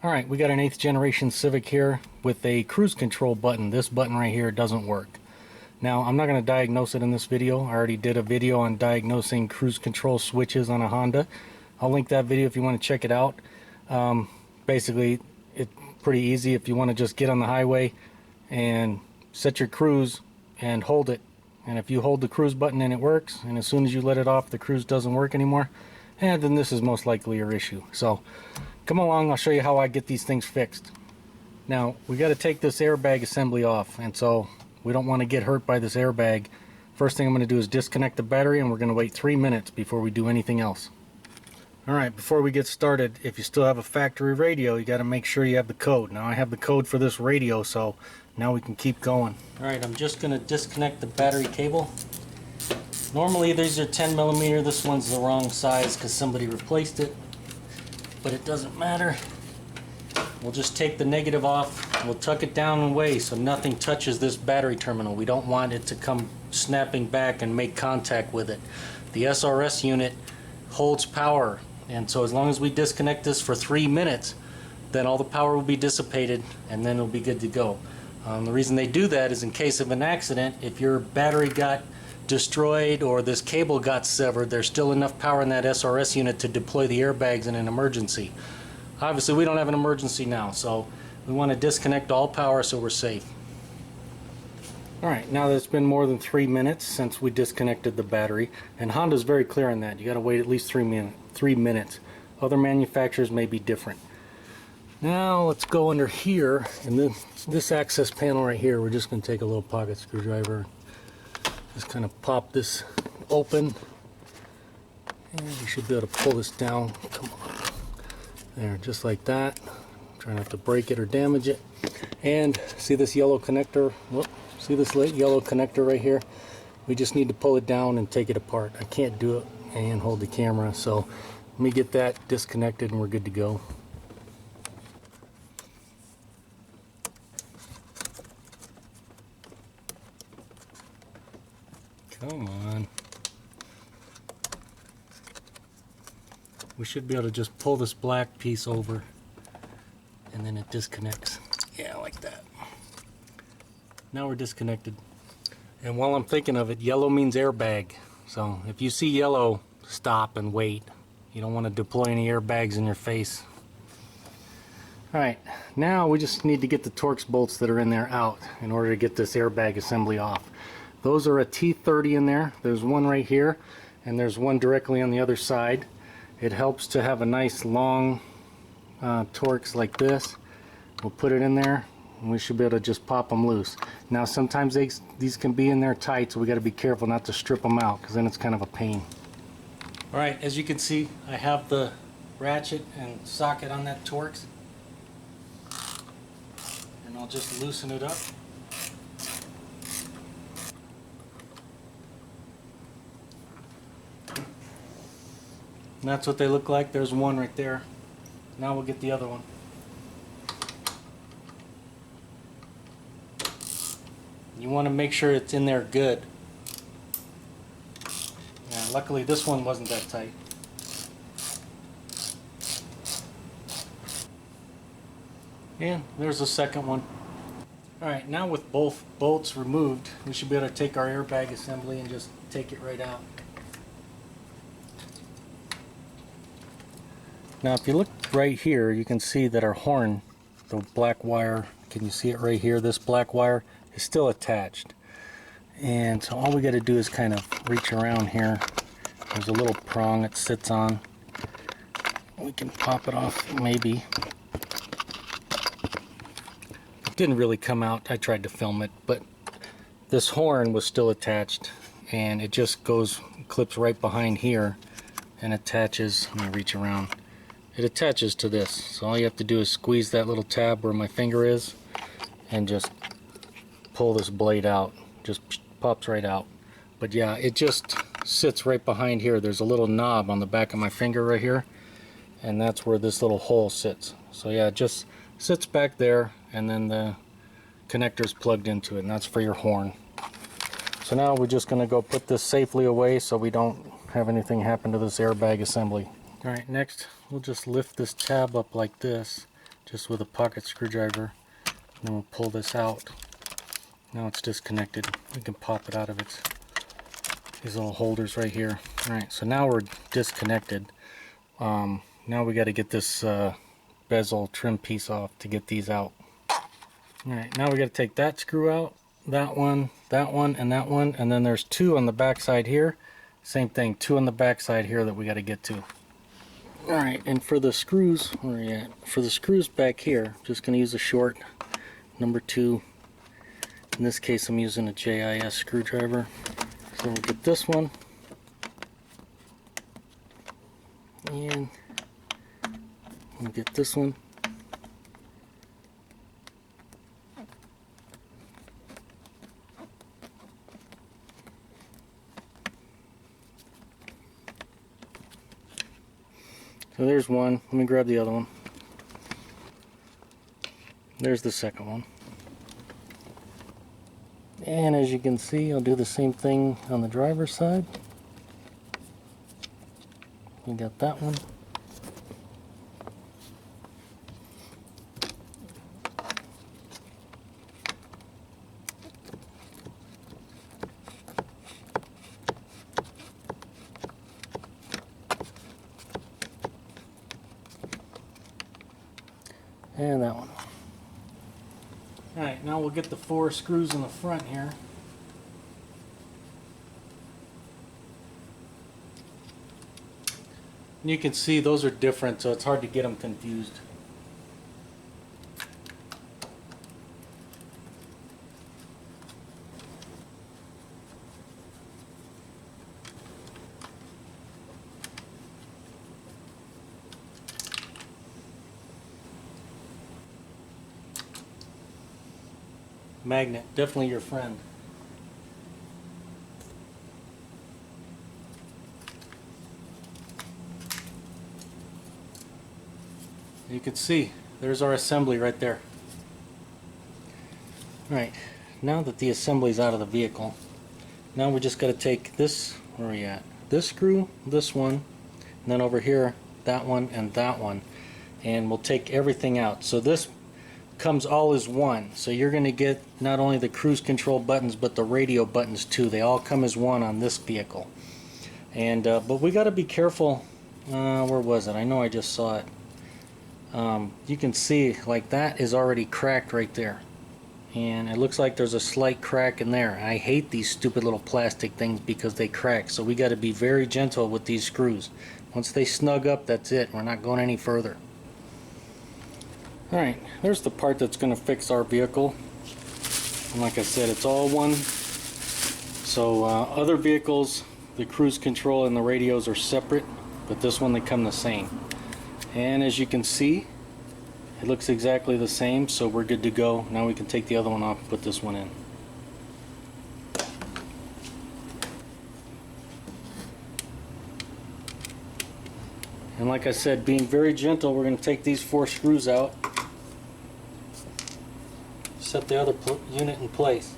Alright, we got an 8th generation Civic here with a cruise control button. This button right here doesn't work. Now, I'm not going to diagnose it in this video. I already did a video on diagnosing cruise control switches on a Honda. I'll link that video if you want to check it out. Basically, it's pretty easy. If you want to just get on the highway and set your cruise and hold it. And if you hold the cruise button and it works, and as soon as you let it off, the cruise doesn't work anymore, then this is most likely your issue. So, come along, I'll show you how I get these things fixed. Now, we got to take this airbag assembly off, and so we don't want to get hurt by this airbag. First thing I'm going to do is disconnect the battery, and we're going to wait 3 minutes before we do anything else. Alright, before we get started, if you still have a factory radio, you got to make sure you have the code. Now I have the code for this radio, so now we can keep going. Alright, I'm just going to disconnect the battery cable. Normally these are 10mm, this one's the wrong size because somebody replaced it. But it doesn't matter. We'll just take the negative off. We'll tuck it down away so nothing touches this battery terminal. We don't want it to come snapping back and make contact with it. The SRS unit holds power, and so as long as we disconnect this for 3 minutes, then all the power will be dissipated and then it'll be good to go. The reason they do that is in case of an accident, if your battery got destroyed or this cable got severed, there's still enough power in that SRS unit to deploy the airbags in an emergency. Obviously we don't have an emergency now, so we want to disconnect all power so we're safe. Alright, now that it's been more than 3 minutes since we disconnected the battery, and Honda's very clear on that. You got to wait at least 3 minutes. Other manufacturers may be different. Now let's go under here, and this access panel right here, we're just going to take a little pocket screwdriver. Just kind of pop this open, and you should be able to pull this down. Come on, there, just like that. Try not to break it or damage it. And see this yellow connector? Whoop, see this yellow connector right here? We just need to pull it down and take it apart. I can't do it and hold the camera, so let me get that disconnected and we're good to go. Come on. We should be able to just pull this black piece over and then it disconnects. Yeah, like that. Now we're disconnected. And while I'm thinking of it, yellow means airbag. So if you see yellow, stop and wait. You don't want to deploy any airbags in your face. Alright, now we just need to get the Torx bolts that are in there out in order to get this airbag assembly off. Those are a T30 in there. There's one right here, and there's one directly on the other side. It helps to have a nice long Torx like this. We'll put it in there, and we should be able to just pop them loose. Now sometimes these can be in there tight, so we got to be careful not to strip them out, because then it's kind of a pain. Alright, as you can see, I have the ratchet and socket on that Torx. And I'll just loosen it up. And that's what they look like. There's one right there. Now we'll get the other one. You want to make sure it's in there good. Yeah, luckily this one wasn't that tight. And there's the second one. Alright, now with both bolts removed, we should be able to take our airbag assembly and just take it right out. Now if you look right here, you can see that our horn, the black wire, can you see it right here? This black wire is still attached. And so all we got to do is kind of reach around here. There's a little prong it sits on. We can pop it off maybe. It didn't really come out. I tried to film it, but this horn was still attached, and it just clips right behind here and attaches. Let me reach around. It attaches to this, so all you have to do is squeeze that little tab where my finger is and just pull this blade out. Just pops right out. But yeah, it just sits right behind here. There's a little knob on the back of my finger right here, and that's where this little hole sits. So yeah, it just sits back there, and then the connector's plugged into it, and that's for your horn. So now we're just going to go put this safely away so we don't have anything happen to this airbag assembly. Alright, next we'll just lift this tab up like this, just with a pocket screwdriver. And then we'll pull this out. Now it's disconnected. We can pop it out of these little holders right here. Alright, so now we're disconnected. Now we got to get this bezel trim piece off to get these out. Alright, now we got to take that screw out, that one, and that one, and then there's two on the back side here. Same thing, two on the back side here that we got to get to. Alright, and for the screws, where are you at? For the screws back here, I'm just going to use a short number 2. In this case I'm using a JIS screwdriver. So we'll get this one, and we'll get this one. So there's one. Let me grab the other one. There's the second one. And as you can see, I'll do the same thing on the driver's side. We got that one. And that one. Alright, now we'll get the 4 screws in the front here. And you can see those are different, so it's hard to get them confused. Magnet, definitely your friend. You can see, there's our assembly right there. Alright, now that the assembly is out of the vehicle, now we just got to take this, where are we at? This screw, this one, and then over here, that one and that one. And we'll take everything out. So this comes all as one. So you're going to get not only the cruise control buttons but the radio buttons too. They all come as one on this vehicle. And but we got to be careful. Where was it? I know I just saw it. You can see like that is already cracked right there, and it looks like there's a slight crack in there. I hate these stupid little plastic things because they crack, so we got to be very gentle with these screws. Once they snug up, that's it. We're not going any further. Alright, there's the part that's going to fix our vehicle. And like I said, it's all one. So other vehicles, the cruise control and the radios are separate, but this one they come the same. And as you can see, it looks exactly the same, so we're good to go. Now we can take the other one off and put this one in. And like I said, being very gentle, we're going to take these 4 screws out. Set the other unit in place.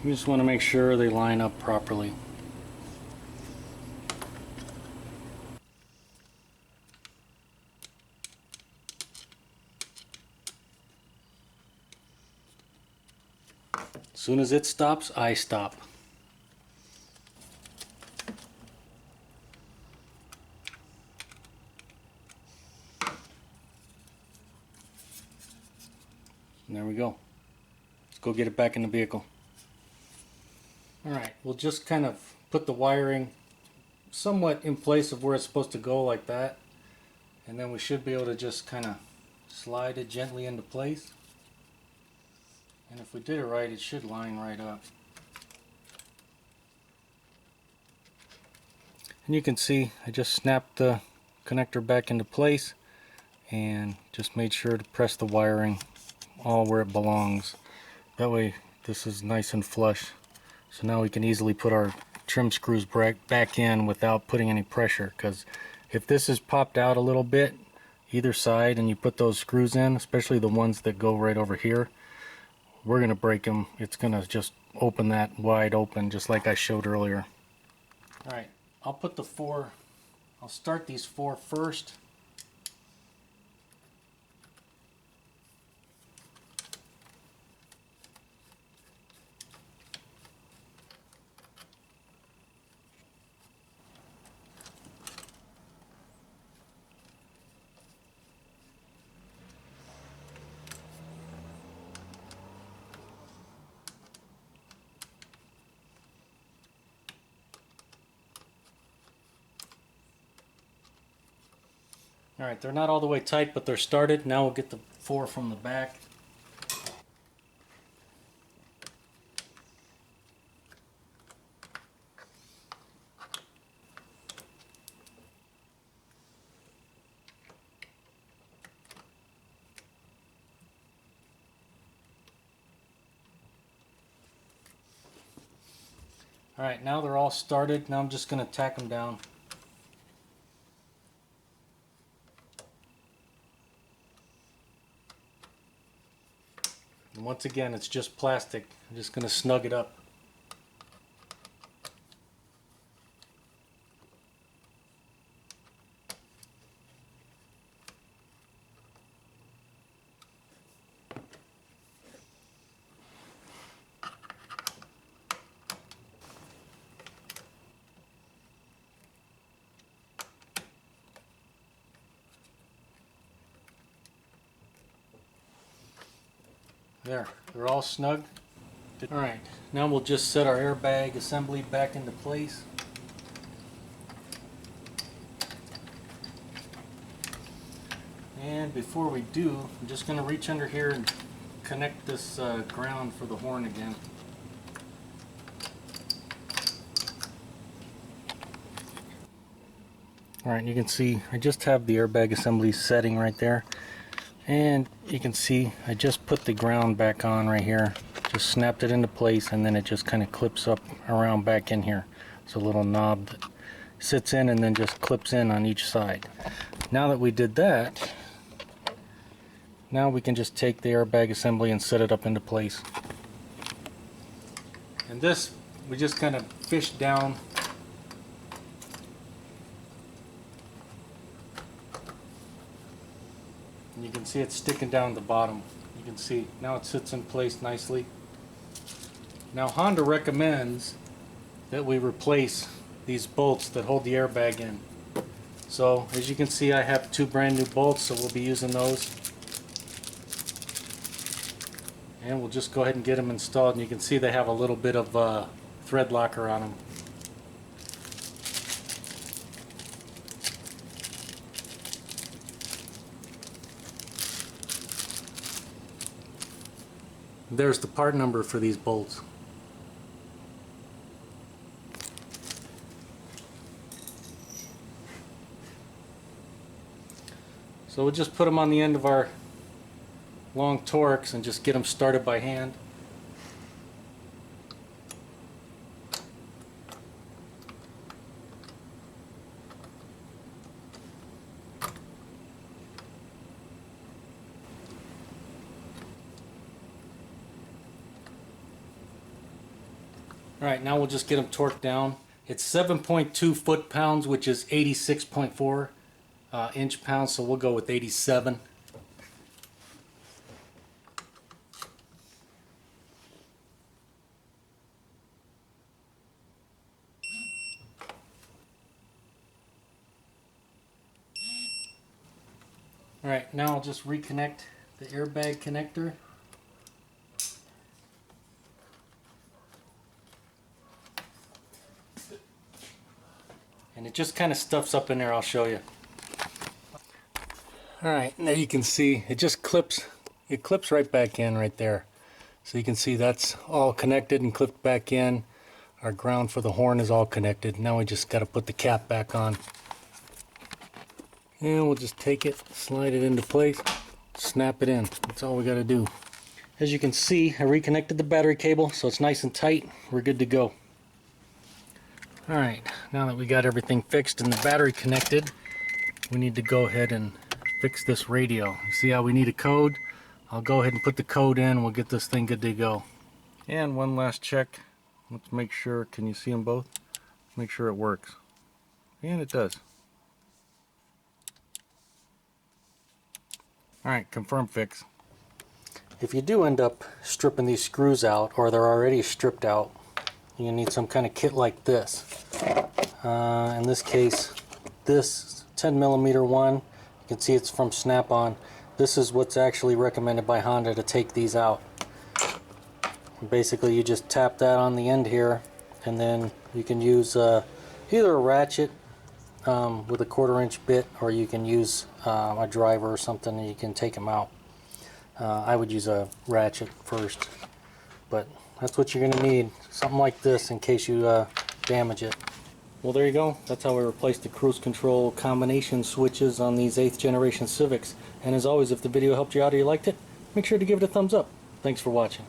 You just want to make sure they line up properly. As soon as it stops, I stop. And there we go. Let's go get it back in the vehicle. Alright, we'll just kind of put the wiring somewhat in place of where it's supposed to go, like that. And then we should be able to just kind of slide it gently into place. And if we did it right, it should line right up. And you can see I just snapped the connector back into place and just made sure to press the wiring all where it belongs. That way this is nice and flush. So now we can easily put our trim screws back in without putting any pressure, because if this is popped out a little bit either side and you put those screws in, especially the ones that go right over here, we're going to break them. It's going to just open that wide open just like I showed earlier. Alright, I'll start these four first. Alright, they're not all the way tight, but they're started. Now we'll get the four from the back. Alright, now they're all started. Now I'm just going to tack them down. And once again, it's just plastic. I'm just going to snug it up. There, they're all snug. Alright, now we'll just set our airbag assembly back into place. And before we do, I'm just going to reach under here and connect this ground for the horn again. Alright, you can see I just have the airbag assembly setting right there. And you can see I just put the ground back on right here. Just snapped it into place, and then it just kind of clips up around back in here. It's a little knob that sits in and then just clips in on each side. Now that we did that, now we can just take the airbag assembly and set it up into place. And this, we just kind of fish down. And you can see it's sticking down the bottom. You can see now it sits in place nicely. Now Honda recommends that we replace these bolts that hold the airbag in. So as you can see, I have two brand new bolts, so we'll be using those. And we'll just go ahead and get them installed, and you can see they have a little bit of thread locker on them. There's the part number for these bolts. So we'll just put them on the end of our long Torx and just get them started by hand. Alright, now we'll just get them torqued down. It's 7.2 foot-pounds, which is 86.4 inch-pounds, so we'll go with 87. Alright, now I'll just reconnect the airbag connector. and it just kind of stuffs up in there. I'll show you. Alright, now you can see it just clips. It clips right back in right there. So you can see that's all connected and clipped back in. Our ground for the horn is all connected. Now we just got to put the cap back on. And we'll just take it, slide it into place, snap it in. That's all we got to do. As you can see, I reconnected the battery cable, so it's nice and tight. We're good to go. Alright, now that we got everything fixed and the battery connected, we need to go ahead and fix this radio. You see how we need a code? I'll go ahead and put the code in. We'll get this thing good to go. And one last check. Let's make sure, can you see them both? Make sure it works. And it does. Alright, confirm fix. If you do end up stripping these screws out, or they're already stripped out, you need some kind of kit like this. In this case, this 10mm one, you can see it's from Snap-on. This is what's actually recommended by Honda to take these out. Basically, you just tap that on the end here, and then you can use either a ratchet with a 1/4-inch bit, or you can use a driver or something and you can take them out. I would use a ratchet first, but that's what you're going to need, something like this in case you damage it. Well, there you go. That's how we replaced the cruise control combination switches on these 8th generation Civics. And as always, if the video helped you out or you liked it, make sure to give it a thumbs up. Thanks for watching.